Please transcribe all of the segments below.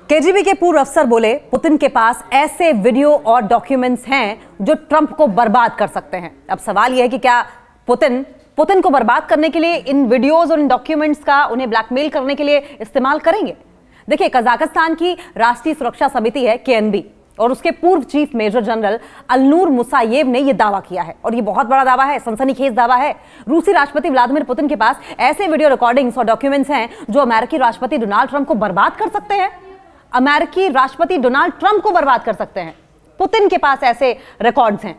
KGB के पूर्व अफसर बोले, पुतिन के पास ऐसे वीडियो और डॉक्यूमेंट्स हैं जो ट्रंप को बर्बाद कर सकते हैं। अब सवाल यह है कि क्या पुतिन को बर्बाद करने के लिए इन वीडियोस और इन डॉक्यूमेंट्स का उन्हें ब्लैकमेल करने के लिए इस्तेमाल करेंगे। देखिए, कजाकिस्तान की राष्ट्रीय सुरक्षा समिति है केएनबी और उसके पूर्व चीफ मेजर जनरल अल्नूर मुसायेव ने यह दावा किया है और यह बहुत बड़ा दावा है, सनसनीखेज दावा है। रूसी राष्ट्रपति व्लादिमीर पुतिन के पास ऐसे वीडियो रिकॉर्डिंग्स और डॉक्यूमेंट्स हैं जो अमेरिकी राष्ट्रपति डोनाल्ड ट्रंप को बर्बाद कर सकते हैं। अमेरिकी राष्ट्रपति डोनाल्ड ट्रंप को बर्बाद कर सकते हैं। पुतिन के पास ऐसे रिकॉर्ड्स हैं।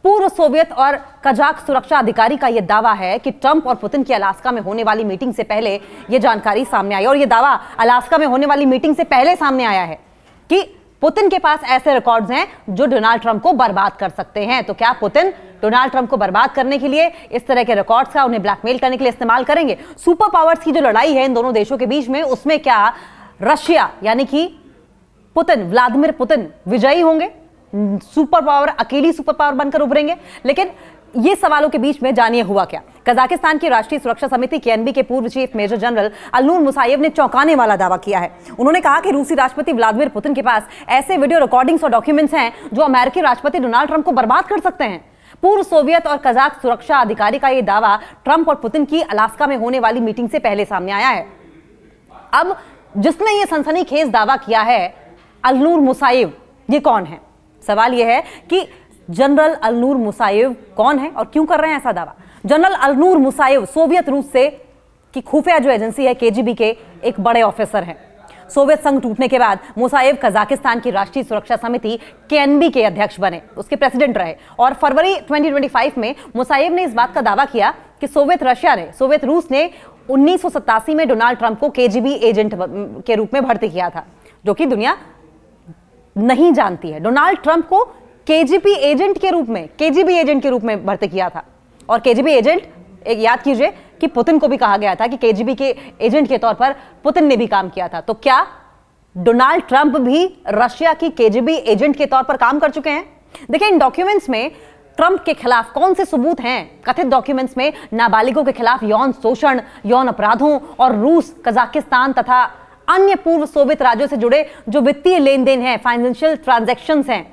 पूर्व सोवियत और कजाक सुरक्षा अधिकारी का यह दावा है कि ट्रंप और पुतिन की अलास्का में होने वाली मीटिंग से पहले यह जानकारी सामने आई और यह दावा अलास्का में होने वाली मीटिंग से पहले सामने आया है कि पुतिन के पास ऐसे रिकॉर्ड्स हैं जो डोनाल्ड ट्रंप को बर्बाद कर सकते हैं। तो क्या पुतिन डोनाल्ड ट्रंप को बर्बाद करने के लिए इस तरह के रिकॉर्ड्स का उन्हें ब्लैकमेल करने के लिए इस्तेमाल करेंगे? सुपर पावर्स की जो लड़ाई है इन दोनों देशों के बीच में, उसमें क्या रशिया यानी कि व्लादिमीर पुतिन विजयी होंगे? सुपर पावर, अकेली सुपर पावर बनकर उभरेंगे? लेकिन ये सवालों के बीच में जानिए हुआ क्या। कजाकिस्तान की राष्ट्रीय सुरक्षा समिति केएनबी के पूर्व चीफ मेजर जनरल अल्नूर मुसायेव ने चौंकाने वाला दावा किया है। उन्होंने कहा कि रूसी राष्ट्रपति व्लादिमीर पुतिन के पास ऐसे वीडियो रिकॉर्डिंग्स और डॉक्यूमेंट्स हैं जो अमेरिकी राष्ट्रपति डोनाल्ड ट्रंप को बर्बाद कर सकते हैं। पूर्व सोवियत और कजाक सुरक्षा अधिकारी का यह दावा ट्रंप और पुतिन की अलास्का में होने वाली मीटिंग से पहले सामने आया है। अब जिसने यह सनसनीखेज दावा किया है, अल्नूर मुसायेव, ये कौन है? सवाल यह है कि जनरल अल्नूर मुसायेव कौन है और क्यों कर रहे हैं ऐसा दावा? जनरल अल्नूर मुसायेव सोवियत रूस से की खुफिया जो एजेंसी है केजीबी के एक बड़े ऑफिसर हैं। सोवियत संघ टूटने के बाद मुसायेव कजाकिस्तान की राष्ट्रीय सुरक्षा समिति केएनबी के अध्यक्ष बने, उसके प्रेसिडेंट रहे और फरवरी 2025 में मुसायेव ने इस बात का दावा किया कि सोवियत रूस ने 1987 में डोनाल्ड ट्रंप को केजीबी एजेंट के रूप में भर्ती किया था, जो कि दुनिया नहीं जानती है। डोनाल्ड ट्रंप को केजीबी एजेंट के रूप में भर्ती किया था और केजीबी एजेंट, एक याद कीजिए कि पुतिन को भी कहा गया था कि केजीबी के एजेंट के तौर पर पुतिन ने भी काम किया था। तो क्या डोनाल्ड ट्रंप भी रशिया की केजीबी एजेंट के तौर पर काम कर चुके हैं? देखिए, इन डॉक्यूमेंट्स में ट्रंप के खिलाफ कौन से सबूत हैं? कथित डॉक्यूमेंट्स में नाबालिगों के खिलाफ यौन शोषण, यौन अपराधों और रूस, कजाकिस्तान तथा अन्य पूर्व सोवियत राज्यों से जुड़े जो वित्तीय लेन देन हैं, फाइनेंशियल ट्रांजैक्शंस हैं,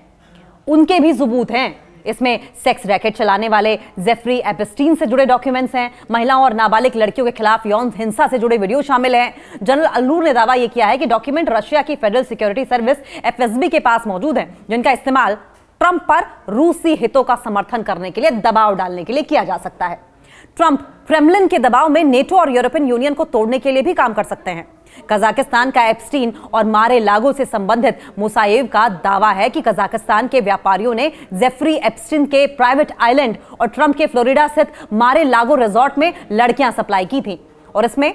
उनके भी सबूत हैं। इसमें सेक्स रैकेट चलाने वाले जेफरी एपस्टीन से जुड़े डॉक्यूमेंट्स हैं। महिलाओं और नाबालिग लड़कियों के खिलाफ यौन हिंसा से जुड़े वीडियो शामिल हैं। जनरल अल्नूर ने दावा यह किया है कि डॉक्यूमेंट रशिया की फेडरल सिक्योरिटी सर्विस एफएसबी के पास मौजूद हैं, जिनका इस्तेमाल ट्रंप पर रूसी हितों का समर्थन करने के लिए, दबाव डालने के लिए किया जा सकता है। ट्रंप क्रेमलिन के दबाव में नेटो और यूरोपियन यूनियन को तोड़ने के लिए भी काम कर सकते हैं। कजाकिस्तान का एप्स्टीन और मारे लागो से संबंधित मुसायेव का दावा है कि कजाकिस्तान के व्यापारियों ने जेफरी एप्स्टीन के प्राइवेट आइलैंड और ट्रंप के फ्लोरिडा स्थित मारे लागो रिजॉर्ट में लड़कियां सप्लाई की थी और इसमें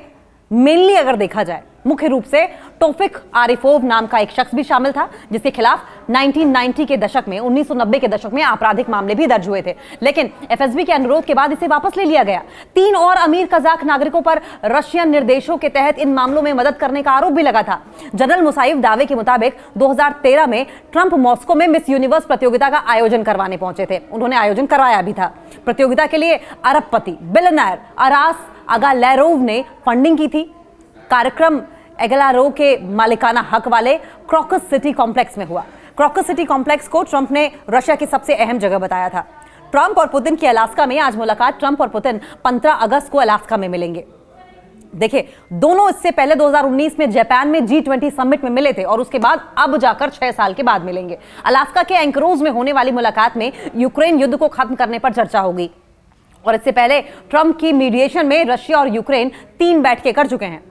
मेनली अगर देखा जाए मुख्य रूप से तौफिक आरिफोव नाम का एक शख्स भी शामिल था, जिसके खिलाफ 1990 के दशक में, 1990 के दशक में आपराधिक मामले भी दर्ज हुए थे, लेकिन एफएसबी के अनुरोध के बाद इसे वापस ले लिया गया। 3 और अमीर कजाक नागरिकों पर रशियन निर्देशों के तहत इन मामलों में मदद करने का आरोप भी लगा था। जनरल मुसायेव दावे के मुताबिक 2013 में ट्रंप मॉस्को में मिस यूनिवर्स प्रतियोगिता का आयोजन करवाने पहुंचे थे। उन्होंने आयोजन करवाया भी था। प्रतियोगिता के लिए अरबपति बिलियनर अरास अगालेरोव ने फंडिंग की थी। कार्यक्रम एगलारो के मालिकाना हक वाले क्रॉकस सिटी कॉम्प्लेक्स में हुआ। क्रॉकस सिटी कॉम्प्लेक्स को ट्रंप ने रशिया की सबसे अहम जगह बताया था। ट्रंप और पुतिन की अलास्का में आज मुलाकात। ट्रंप और पुतिन 15 अगस्त को अलास्का में मिलेंगे। देखिए, दोनों इससे पहले 2019 में जापान में G20 समिट में मिले थे और उसके बाद अब जाकर 6 साल के बाद मिलेंगे। अलास्का के एंकरोज में होने वाली मुलाकात में यूक्रेन युद्ध को खत्म करने पर चर्चा होगी और इससे पहले ट्रंप की मीडिएशन में रशिया और यूक्रेन 3 बैठकें कर चुके हैं।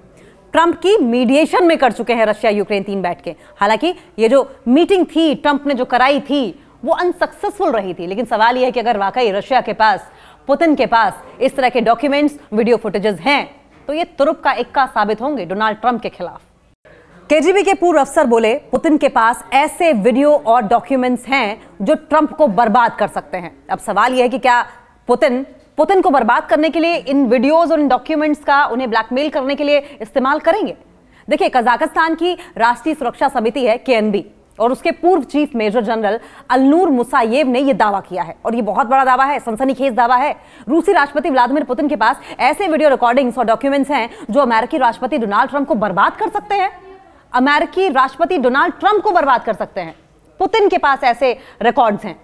ट्रंप की मीडिएशन में कर चुके हैं रशिया यूक्रेन 3 बैठकें। हालांकि ये जो मीटिंग थी ट्रंप ने जो कराई थी वो अनसक्सेसफुल रही थी, लेकिन सवाल यह है कि अगर वाकई रशिया के पास, पुतिन के पास इस तरह के डॉक्यूमेंट्स, वीडियो फुटेजेस हैं तो ये तुरुप का इक्का साबित होंगे डोनाल्ड ट्रंप के खिलाफ। केजीबी के पूर्व अफसर बोले, पुतिन के पास ऐसे वीडियो और डॉक्यूमेंट्स हैं जो ट्रंप को बर्बाद कर सकते हैं। अब सवाल यह है कि क्या पुतिन को बर्बाद करने के लिए इन वीडियोस और इन डॉक्यूमेंट्स का उन्हें ब्लैकमेल करने के लिए इस्तेमाल करेंगे? देखिए, कजाकिस्तान की राष्ट्रीय सुरक्षा समिति है केएनबी और उसके पूर्व चीफ मेजर जनरल अल्नूर मुसायेव ने यह दावा किया है और यह बहुत बड़ा दावा है, सनसनीखेज दावा है। रूसी राष्ट्रपति व्लादिमीर पुतिन के पास ऐसे वीडियो रिकॉर्डिंग्स और डॉक्यूमेंट्स हैं जो अमेरिकी राष्ट्रपति डोनाल्ड ट्रंप को बर्बाद कर सकते हैं। अमेरिकी राष्ट्रपति डोनाल्ड ट्रंप को बर्बाद कर सकते हैं। पुतिन के पास ऐसे रिकॉर्ड्स हैं।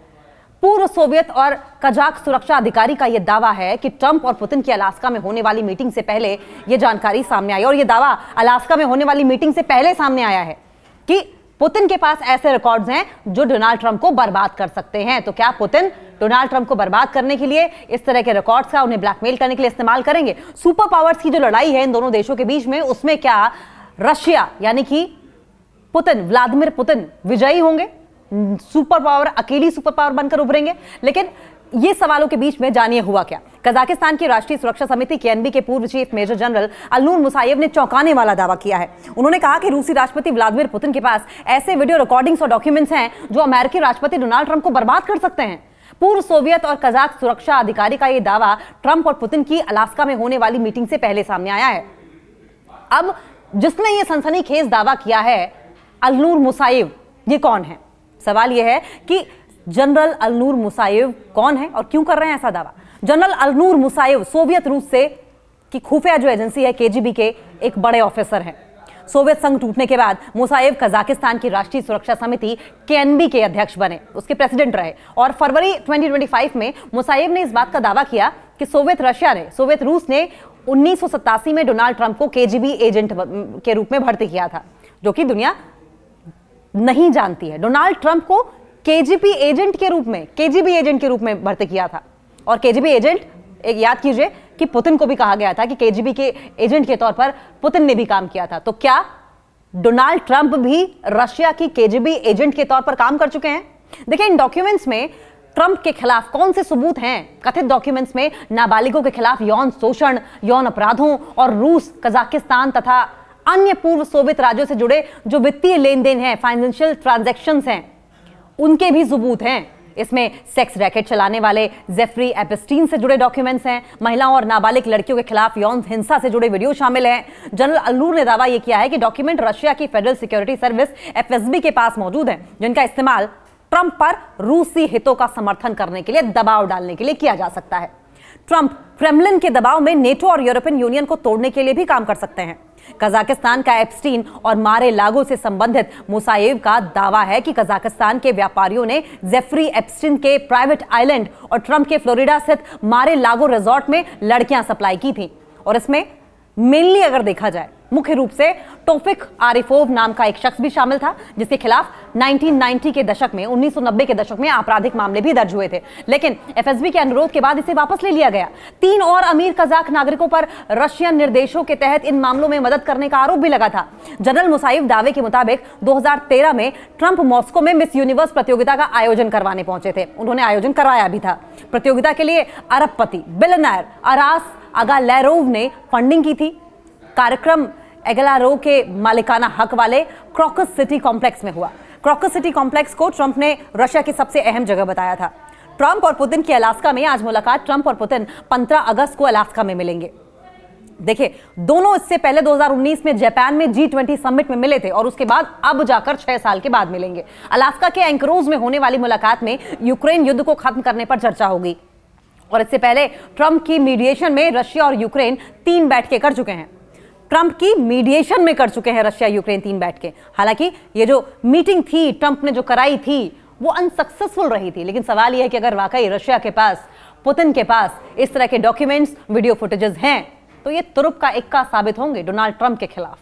पूर्व सोवियत और कजाक सुरक्षा अधिकारी का यह दावा है कि ट्रंप और पुतिन की अलास्का में होने वाली मीटिंग से पहले यह जानकारी सामने आई, और यह दावा अलास्का में होने वाली मीटिंग से पहले सामने आया है कि पुतिन के पास ऐसे रिकॉर्ड्स हैं जो डोनाल्ड ट्रंप को बर्बाद कर सकते हैं। तो क्या पुतिन डोनाल्ड ट्रंप को बर्बाद करने के लिए इस तरह के रिकॉर्ड्स का उन्हें ब्लैकमेल करने के लिए इस्तेमाल करेंगे? सुपर पावर्स की जो लड़ाई है इन दोनों देशों के बीच में, उसमें क्या रशिया यानी कि पुतिन, व्लादिमीर पुतिन विजयी होंगे? सुपर पावर, अकेली सुपर पावर बनकर उभरेंगे? लेकिन ये सवालों के बीच में जानिए हुआ क्या। कजाकिस्तान की राष्ट्रीय सुरक्षा समिति केएनबी के पूर्व चीफ मेजर जनरल अल्नूर मुसायेव ने चौंकाने वाला दावा किया है। उन्होंने कहा कि रूसी राष्ट्रपति व्लादिमीर पुतिन के पास ऐसे वीडियो रिकॉर्डिंग्स और डॉक्यूमेंट्स हैं जो अमेरिकी राष्ट्रपति डोनाल्ड ट्रंप को बर्बाद कर सकते हैं। पूर्व सोवियत और कजाक सुरक्षा अधिकारी का यह दावा ट्रंप और पुतिन की अलास्का में होने वाली मीटिंग से पहले सामने आया है। अब जिसने यह सनसनीखेज दावा किया है, अल्नूर मुसायेव, ये कौन है? सवाल यह है कि जनरल अल्नूर मुसायेव कौन है और क्यों कर रहे हैं ऐसा दावा? जनरल अल्नूर मुसायेव सोवियत रूस से की खुफिया जो एजेंसी है केजीबी के एक बड़े ऑफिसर हैं। सोवियत संघ टूटने के बाद मुसायेव कजाकिस्तान की राष्ट्रीय सुरक्षा समिति केएनबी के अध्यक्ष बने, उसके प्रेसिडेंट रहे, और फरवरी 2025 में मुसायेव ने इस बात का दावा किया कि सोवियत रूस ने 1987 में डोनाल्ड ट्रंप को केजीबी एजेंट के रूप में भर्ती किया था, जो कि दुनिया नहीं जानती है। डोनाल्ड ट्रंप को केजीबी एजेंट के रूप में भर्ती किया था। और केजीबी एजेंट, एक याद कीजिए कि पुतिन को भी कहा गया था कि केजीबी के एजेंट के तौर पर पुतिन ने भी काम किया था। तो क्या डोनाल्ड ट्रंप भी रशिया की केजीबी एजेंट के तौर पर काम कर चुके हैं? देखिए, इन डॉक्यूमेंट्स में ट्रंप के खिलाफ कौन से सबूत हैं? कथित डॉक्यूमेंट्स में नाबालिगों के खिलाफ यौन शोषण, यौन अपराधों और रूस, कजाकिस्तान तथा अन्य पूर्व सोवियत राज्यों से जुड़े जो वित्तीय लेन देन हैं, फाइनेंशियल ट्रांजैक्शंस हैं, उनके भी सबूत हैं। इसमें सेक्स रैकेट चलाने वाले जेफरी एपस्टीन से जुड़े डॉक्यूमेंट्स हैं। महिलाओं और नाबालिग लड़कियों के खिलाफ यौन हिंसा से जुड़े वीडियो शामिल हैं। जनरल अल्नूर ने दावा यह किया है कि डॉक्यूमेंट रशिया की फेडरल सिक्योरिटी सर्विस एफएसबी के पास मौजूद हैं, जिनका इस्तेमाल ट्रंप पर रूसी हितों का समर्थन करने के लिए, दबाव डालने के लिए किया जा सकता है। ट्रंप क्रेमलिन के दबाव में नेटो और यूरोपियन यूनियन को तोड़ने के लिए भी काम कर सकते हैं। कजाकिस्तान का एप्स्टीन और मारे लागो से संबंधित मुसायेव का दावा है कि कजाकिस्तान के व्यापारियों ने जेफरी एप्स्टीन के प्राइवेट आइलैंड और ट्रंप के फ्लोरिडा स्थित मारे लागो रिजॉर्ट में लड़कियां सप्लाई की थी। और इसमें मेनली अगर देखा जाए, मुख्य रूप से तौफिक आरिफोव नाम का एक शख्स भी शामिल था, जिसके खिलाफ 1990 के दशक में, 1990 के दशक में आपराधिक मामले भी दर्ज हुए थे, लेकिन एफएसबी के अनुरोध के बाद इसे वापस ले लिया गया। 3 और अमीर कजाक नागरिकों पर रशियन निर्देशों के तहत इन मामलों में मदद करने का आरोप भी लगा था। जनरल मुसायेव दावे के मुताबिक 2013 में ट्रंप मॉस्को में मिस यूनिवर्स प्रतियोगिता का आयोजन करवाने पहुंचे थे। उन्होंने आयोजन कराया भी था। प्रतियोगिता के लिए अरबपति बिलियनर अरास अगालेरोव ने फंडिंग की थी। कार्यक्रम एगलारो के मालिकाना हक वाले क्रॉकस सिटी कॉम्प्लेक्स में हुआ। क्रॉकस सिटी कॉम्प्लेक्स को ट्रंप ने रशिया की सबसे अहम जगह बताया था। ट्रंप और पुतिन की अलास्का में आज मुलाकात। ट्रंप और पुतिन 15 अगस्त को अलास्का में मिलेंगे। देखिए, दोनों इससे पहले 2019 में जापान में G20 समिट में मिले थे और उसके बाद अब जाकर 6 साल के बाद मिलेंगे। अलास्का के एंकरोज में होने वाली मुलाकात में यूक्रेन युद्ध को खत्म करने पर चर्चा होगी। और इससे पहले ट्रंप की मीडिएशन में रशिया और यूक्रेन 3 बैठकें कर चुके हैं। ट्रंप की मीडिएशन में कर चुके हैं रशिया यूक्रेन 3 बैठकें। हालांकि ये जो मीटिंग थी ट्रंप ने जो कराई थी वो अनसक्सेसफुल रही थी। लेकिन सवाल यह है कि अगर वाकई रशिया के पास, पुतिन के पास इस तरह के डॉक्यूमेंट्स, वीडियो फुटेजेस हैं, तो ये तुरुप का इक्का साबित होंगे डोनाल्ड ट्रंप के खिलाफ।